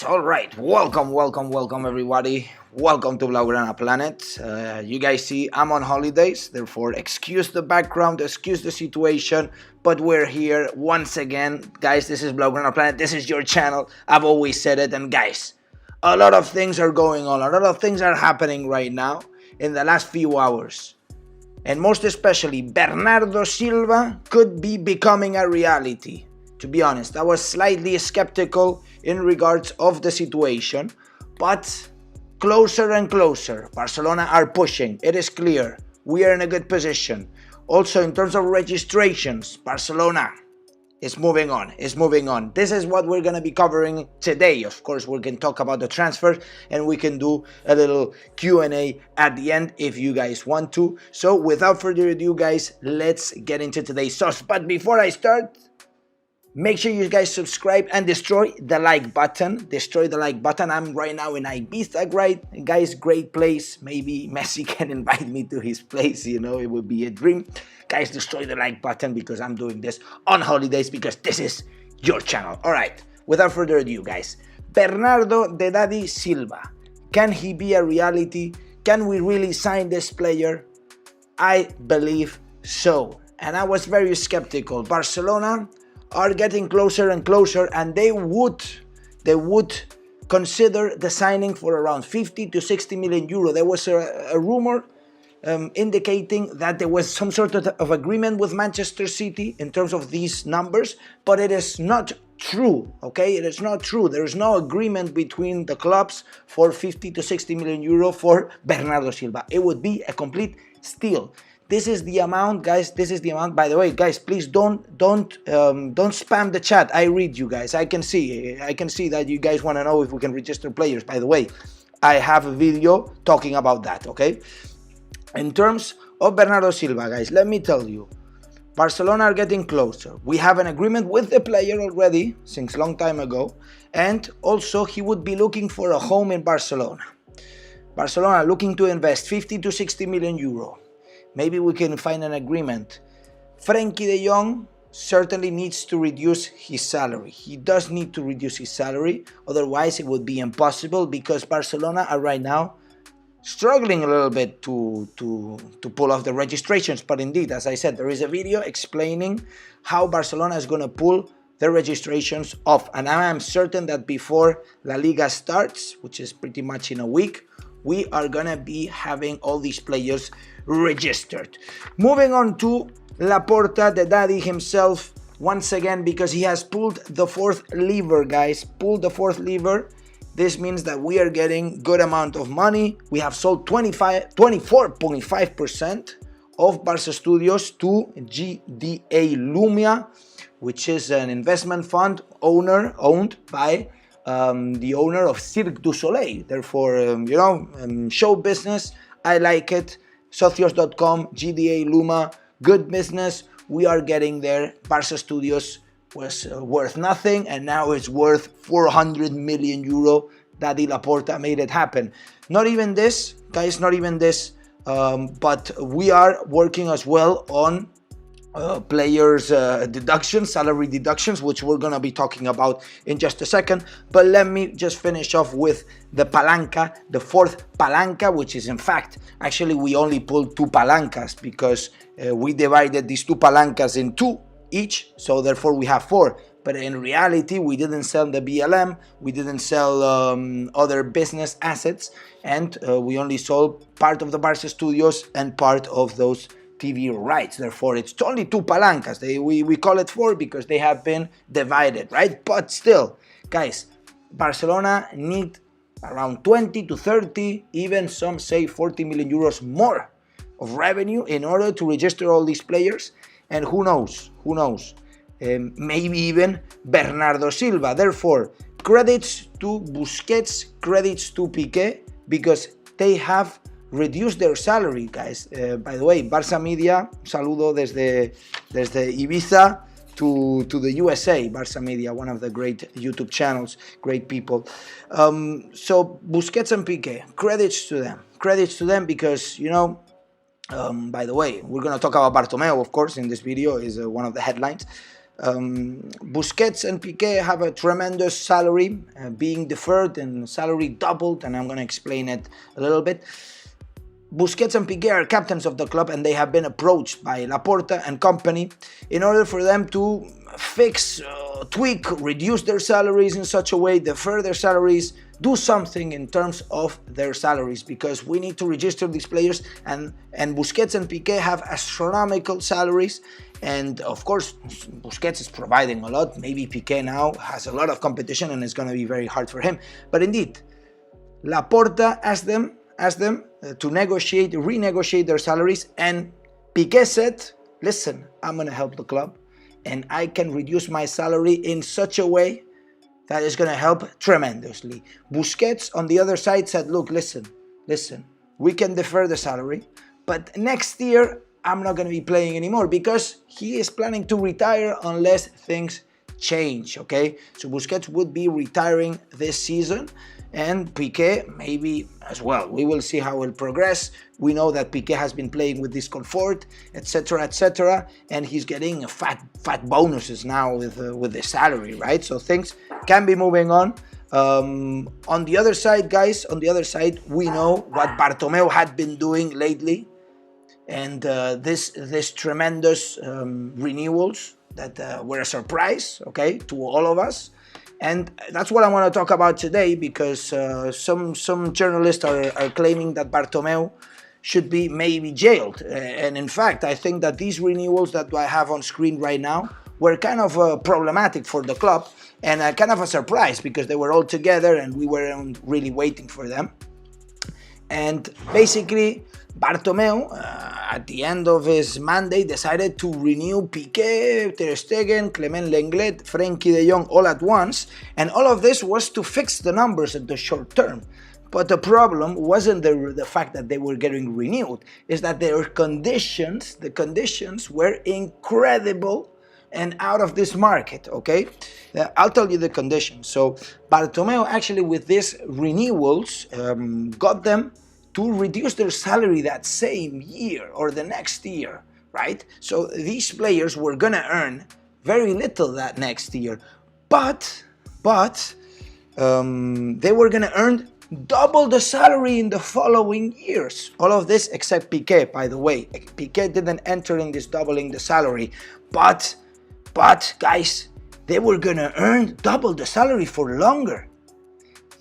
All right. Welcome everybody. Welcome to Blaugrana Planet. You guys see, I'm on holidays, therefore excuse the background, excuse the situation, but we're here once again. Guys, this is Blaugrana Planet. This is your channel. I've always said it, and guys, a lot of things are going on. A lot of things are happening right now in the last few hours. And most especially, Bernardo Silva could be becoming a reality. To be honest, I was slightly skeptical in regards of the situation, but closer and closer. Barcelona are pushing. It is clear. We are in a good position. Also, in terms of registrations, Barcelona is moving on. This is what we're going to be covering today. Of course, we can talk about the transfer and we can do a little Q&A at the end if you guys want to. So without further ado, guys, let's get into today's sauce. But before I start, make sure you guys subscribe and destroy the like button. I'm right now in Ibiza, right? Guys, great place. Maybe Messi can invite me to his place, you know, it would be a dream. Guys, destroy the like button because I'm doing this on holidays because this is your channel. All right, without further ado, guys. Bernardo "The Daddy" Silva. Can he be a reality? Can we really sign this player? I believe so. And I was very skeptical. Barcelona are getting closer and closer, and they would consider the signing for around 50 to 60 million euro. There was a rumor indicating that there was some sort of agreement with Manchester City in terms of these numbers, but it is not true, okay? It is not true. There is no agreement between the clubs for 50 to 60 million euro for Bernardo Silva. It would be a complete steal. This is the amount, guys. This is the amount. By the way, guys, please don't spam the chat. I read you guys. I can see that you guys want to know if we can register players. By the way, I have a video talking about that. Okay. In terms of Bernardo Silva, guys, let me tell you, Barcelona are getting closer. We have an agreement with the player already since a long time ago, and also he would be looking for a home in Barcelona. Barcelona looking to invest 50 to 60 million euro. Maybe we can find an agreement. Frenkie de Jong certainly needs to reduce his salary. He does need to reduce his salary, otherwise it would be impossible because Barcelona are right now struggling a little bit to pull off the registrations. But indeed, as I said, there is a video explaining how Barcelona is going to pull the registrations off. And I am certain that before La Liga starts, which is pretty much in a week, we are gonna be having all these players registered. Moving on to Laporta, the daddy himself, once again, because he has pulled the fourth lever, guys. Pulled the fourth lever. This means that we are getting good amount of money. We have sold 24.5% of Barça Studios to GDA Lumia, which is an investment fund owned by the owner of Cirque du Soleil. Therefore, show business. I like it. Socios.com, GDA Luma, good business. We are getting there. Barça Studios was worth nothing, and now it's worth 400 million euro. Daddy Laporta made it happen. Not even this, guys, not even this. But we are working as well on players deductions, salary deductions, which we're gonna be talking about in just a second. But let me just finish off with the palanca, the fourth palanca, which is in fact, actually we only pulled two palancas because we divided these two palancas in two each, so therefore we have four. But in reality, we didn't sell the BLM, we didn't sell other business assets, and we only sold part of the Barça Studios and part of those TV rights. Therefore, it's only two palancas. We call it four because they have been divided, right? But still, guys, Barcelona need around 20 to 30, even some say 40 million euros more of revenue in order to register all these players. And who knows, maybe even Bernardo Silva. Therefore, credits to Busquets, credits to Piqué, because they have reduce their salary, guys. By the way, Barça Media, saludo desde Ibiza to the USA. Barça Media, one of the great YouTube channels, great people. So Busquets and Piqué, credits to them because, by the way, we're going to talk about Bartomeu, of course, in this video, is one of the headlines. Busquets and Piqué have a tremendous salary being deferred and salary doubled, and I'm going to explain it a little bit. Busquets and Piqué are captains of the club, and they have been approached by Laporta and company in order for them to fix, tweak, reduce their salaries in such a way, defer their salaries, do something in terms of their salaries, because we need to register these players, and Busquets and Piqué have astronomical salaries, and of course Busquets is providing a lot. Maybe Piqué now has a lot of competition and it's going to be very hard for him, but indeed Laporta asked them to renegotiate their salaries, and Piqué said, listen, I'm going to help the club and I can reduce my salary in such a way that is going to help tremendously. Busquets on the other side said, look, listen, we can defer the salary, but next year I'm not going to be playing anymore, because he is planning to retire unless things change, okay? So Busquets would be retiring this season, and Piqué maybe as well. We will see how it will progress. We know that Piqué has been playing with discomfort, etc., and he's getting fat bonuses now with the salary, right? So things can be moving on. On the other side, guys, we know what Bartomeu had been doing lately, and this tremendous renewals that were a surprise, okay, to all of us. And that's what I want to talk about today, because some journalists are claiming that Bartomeu should be maybe jailed. And in fact, I think that these renewals that I have on screen right now were kind of problematic for the club, and kind of a surprise, because they were all together and we weren't really waiting for them. And basically, Bartomeu, at the end of his mandate, decided to renew Piqué, Ter Stegen, Clement Lenglet, Frenkie de Jong all at once, and all of this was to fix the numbers at the short term. But the problem wasn't the fact that they were getting renewed, is that the conditions were incredible and out of this market, okay? I'll tell you the conditions. So Bartomeu actually, with these renewals, got them to reduce their salary that same year or the next year, right? So these players were gonna earn very little that next year, but they were gonna earn double the salary in the following years. All of this except Piqué, by the way. Piqué didn't enter in this doubling the salary, but guys, they were gonna earn double the salary for longer.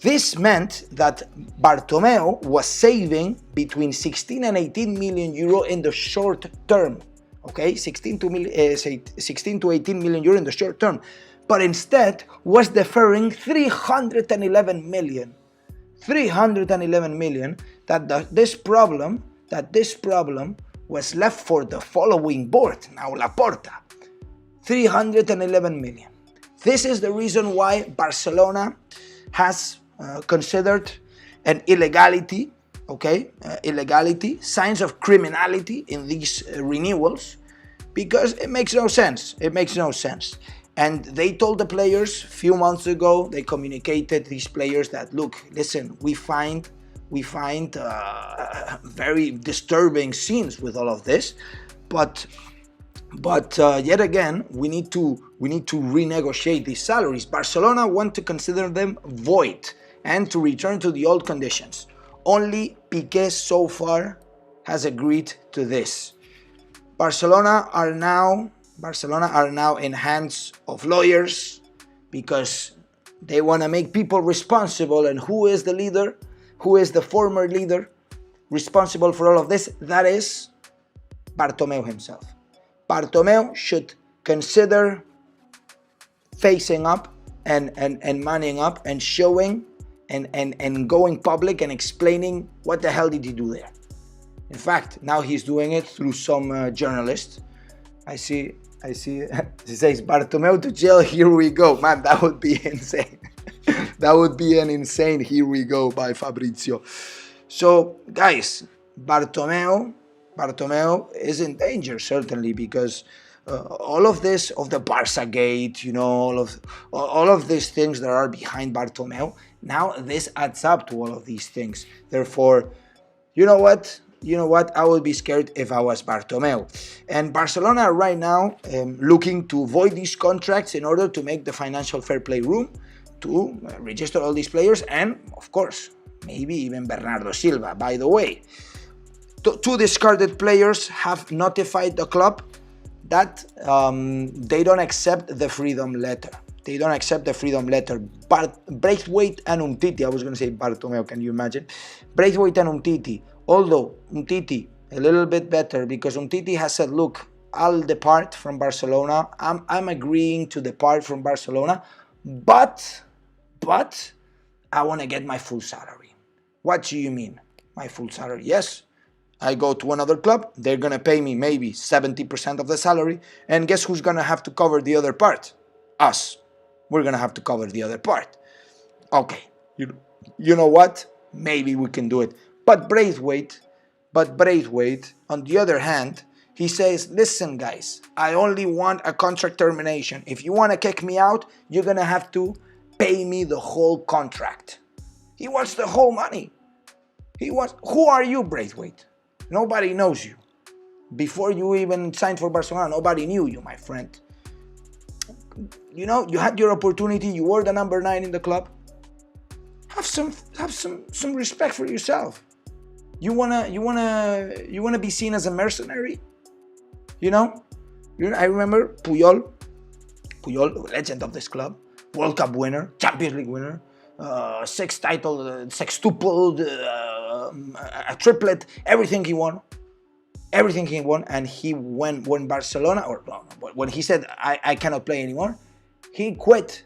This meant that Bartomeu was saving between 16 and 18 million euro in the short term, okay? 16 to 18 million euro in the short term, but instead was deferring 311 million. 311 million, this problem was left for the following board, now Laporta. 311 million. This is the reason why Barcelona has considered an illegality, okay, signs of criminality in these renewals, because it makes no sense. And they told the players a few months ago, they communicated these players that, look, listen, we find very disturbing scenes with all of this, but yet again, we need to renegotiate these salaries. Barcelona want to consider them void and to return to the old conditions. Only Piqué so far has agreed to this. Barcelona are now in hands of lawyers, because they want to make people responsible. And who is the leader? Who is the former leader responsible for all of this? That is Bartomeu himself. Bartomeu should consider facing up and manning up and showing and going public and explaining what the hell did he do there. In fact, now he's doing it through some journalist. I see he says, Bartomeu to jail, here we go. Man, that would be insane. That would be an insane here we go by Fabrizio. So, guys, Bartomeu is in danger, certainly, because all of this, of the Barça gate, you know, all of these things that are behind Bartomeu, now this adds up to all of these things. Therefore, you know what? you know what, I would be scared if I was Bartomeu. And Barcelona are right now looking to void these contracts in order to make the financial fair play room to register all these players, and of course, maybe even Bernardo Silva. By the way, two discarded players have notified the club that they don't accept the freedom letter. They don't accept the freedom letter. But Braithwaite and Umtiti, I was going to say Bartomeu, can you imagine? Braithwaite and Umtiti, although Umtiti a little bit better, because Umtiti has said, look, I'll depart from Barcelona. I'm agreeing to depart from Barcelona, but I want to get my full salary. What do you mean, my full salary? Yes, I go to another club, they're going to pay me maybe 70% of the salary, and guess who's going to have to cover the other part? Us. We're going to have to cover the other part. Okay, you know what? Maybe we can do it. But Braithwaite, on the other hand, he says, listen guys, I only want a contract termination. If you want to kick me out, you're going to have to pay me the whole contract. He wants the whole money. Who are you, Braithwaite? Nobody knows you. Before you even signed for Barcelona, nobody knew you, my friend. You know, you had your opportunity, you were the number 9 in the club. Have some respect for yourself. You wanna be seen as a mercenary? You know, I remember Puyol, legend of this club, World Cup winner, Champions League winner, sextuple, a triplet, everything he won, and he when Barcelona, or when he said I cannot play anymore, he quit,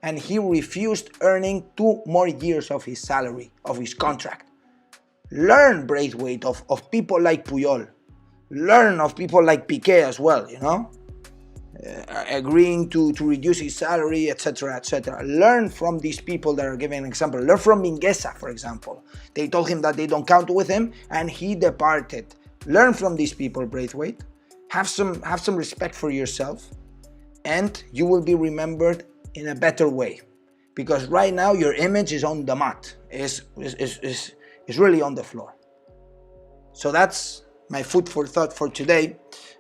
and he refused earning 2 more years of his salary, of his contract. Learn, Braithwaite, of people like Puyol. Learn of people like Piqué as well, you know, agreeing to reduce his salary, etc., etc. Learn from these people that are giving an example. Learn from Mingueza, for example. They told him that they don't count with him, and he departed. Learn from these people, Braithwaite. Have some respect for yourself, and you will be remembered in a better way. Because right now your image is on the mat, is really on the floor. So that's my food for thought for today.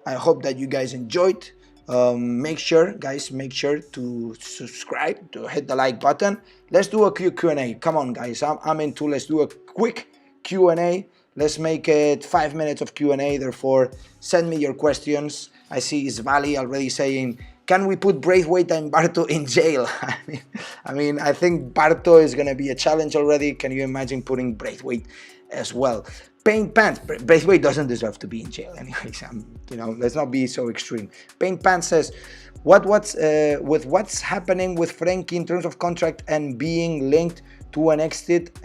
I hope that you guys enjoyed. Make sure to subscribe, to hit the like button. Let's do a quick Q&A. Come on, guys, I'm into. Let's do a quick Q&A. Let's make it 5 minutes of Q&A. Therefore, send me your questions. I see Svali already saying, can we put Braithwaite and Barto in jail? I mean, I think Barto is going to be a challenge already. Can you imagine putting Braithwaite as well? Paint Pants, Braithwaite doesn't deserve to be in jail anyways. You know, let's not be so extreme. Paint Pants says, with what's happening with Frenkie in terms of contract and being linked to an exit,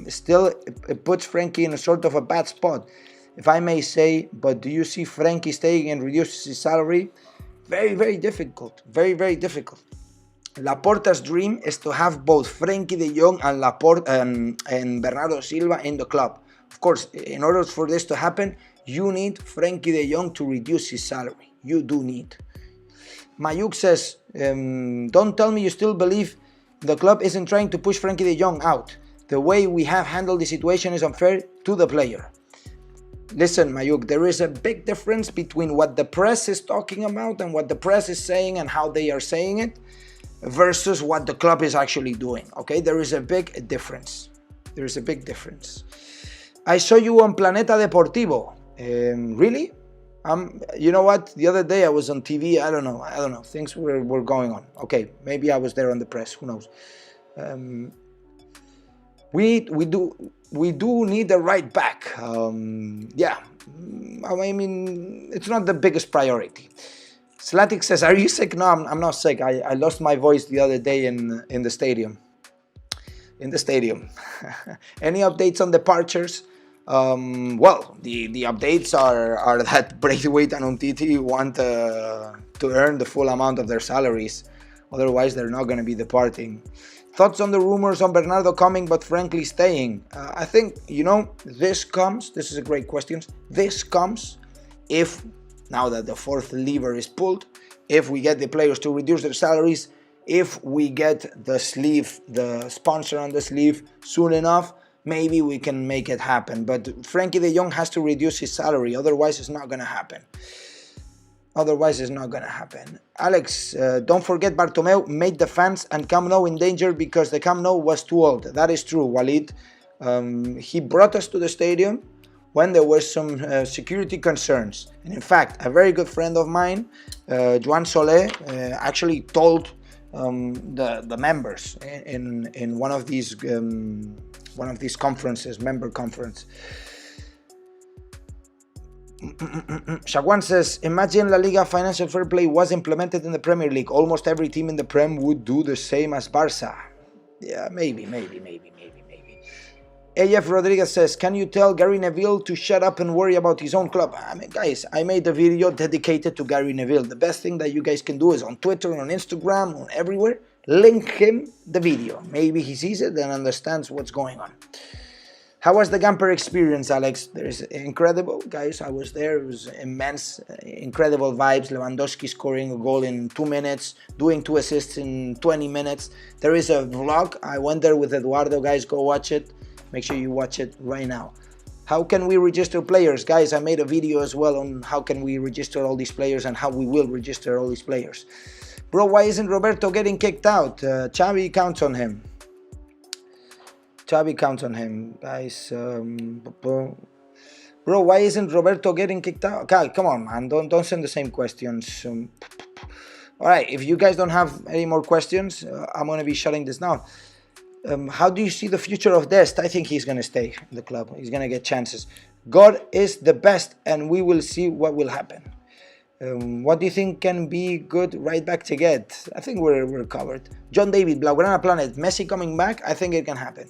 still it puts Frenkie in a sort of a bad spot, if I may say. But do you see Frenkie staying and reduces his salary? Very, very difficult. Very, very difficult. Laporta's dream is to have both Frenkie de Jong and Laporta and Bernardo Silva in the club. Of course, in order for this to happen, you need Frenkie de Jong to reduce his salary. You do need. Mayuk says, don't tell me you still believe the club isn't trying to push Frenkie de Jong out. The way we have handled the situation is unfair to the player. Listen, Mayuk, there is a big difference between what the press is talking about and what the press is saying and how they are saying it versus what the club is actually doing. Okay, there is a big difference. There is a big difference. I saw you on Planeta Deportivo. Really? You know what? The other day I was on TV. I don't know. Things were going on. Okay, maybe I was there on the press. Who knows? We do need a right back. Yeah. I mean, it's not the biggest priority. Slatic says, "Are you sick?" No, I'm not sick. I lost my voice the other day in the stadium. Any updates on departures? Well, the updates are that Braithwaite and Umtiti want to earn the full amount of their salaries. Otherwise, they're not going to be departing. Thoughts on the rumors on Bernardo coming but frankly staying? I think, you know, this is a great question. This comes if, now that the fourth lever is pulled, if we get the players to reduce their salaries, if we get the sponsor on the sleeve soon enough, maybe we can make it happen. But Frankie de Jong has to reduce his salary, otherwise it's not gonna happen. Alex, don't forget Bartomeu made the fans and Camp Nou in danger because the Camp Nou was too old. That is true, Walid. He brought us to the stadium when there were some security concerns. And in fact, a very good friend of mine, Joan Soler, actually told the members in one of these conferences, member conference. Shagwan says, imagine La Liga financial fair play was implemented in the Premier League. Almost every team in the Prem would do the same as Barça. Yeah, maybe. AF Rodriguez says, can you tell Gary Neville to shut up and worry about his own club? I mean, guys, I made a video dedicated to Gary Neville. The best thing that you guys can do is on Twitter, on Instagram, on everywhere, link him the video. Maybe he sees it and understands what's going on. How was the Gamper experience, Alex? There's incredible, guys. I was there. It was immense, incredible vibes. Lewandowski scoring a goal in 2 minutes, doing 2 assists in 20 minutes. There is a vlog. I went there with Eduardo, guys. Go watch it. Make sure you watch it right now. How can we register players? Guys, I made a video as well on how can we register all these players and how we will register all these players. Bro, why isn't Roberto getting kicked out? Xavi counts on him. Guys. Bro, why isn't Roberto getting kicked out? Okay, come on, man. Don't send the same questions. All right, if you guys don't have any more questions, I'm going to be shutting this down. How do you see the future of Dest? I think he's going to stay in the club. He's going to get chances. God is the best, and we will see what will happen. What do you think can be good right back to get? I think we're covered. John David, Blaugrana Planet, Messi coming back? I think it can happen.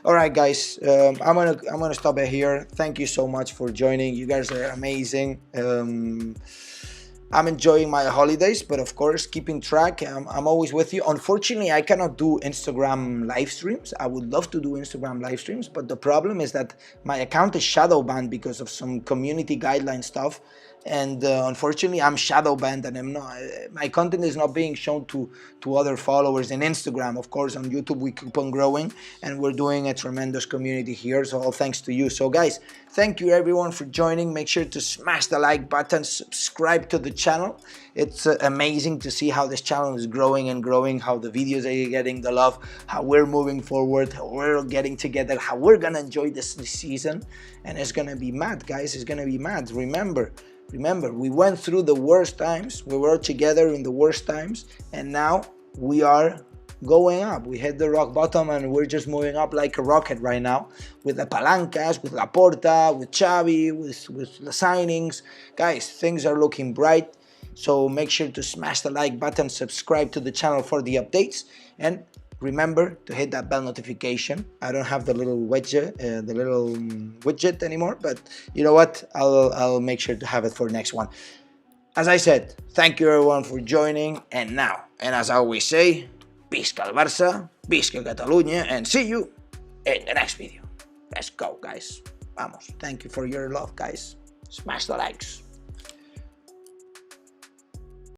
All right, guys. I'm gonna stop it here. Thank you so much for joining. You guys are amazing. I'm enjoying my holidays, but of course, keeping track. I'm always with you. Unfortunately, I cannot do Instagram live streams. I would love to do Instagram live streams, but the problem is that my account is shadow banned because of some community guideline stuff. And unfortunately, I'm shadow banned, and my content is not being shown to other followers in Instagram. Of course, on YouTube, we keep on growing, and we're doing a tremendous community here. So all thanks to you. So guys, thank you everyone for joining. Make sure to smash the like button, subscribe to the channel. It's amazing to see how this channel is growing and growing, how the videos are getting the love, how we're moving forward, how we're getting together, how we're gonna enjoy this season. And it's gonna be mad, guys. It's gonna be mad. Remember, we went through the worst times. We were together in the worst times, and now we are going up. We hit the rock bottom, and we're just moving up like a rocket right now with the palancas, with Laporta, with Xavi, with the signings. Guys, things are looking bright. So make sure to smash the like button, subscribe to the channel for the updates, and remember to hit that bell notification. I don't have the little widget anymore, but you know what? I'll make sure to have it for next one. As I said, thank you everyone for joining, and as I always say, Visca el Barça, Visca Catalunya, and see you in the next video. Let's go, guys. Vamos. Thank you for your love, guys. Smash the likes.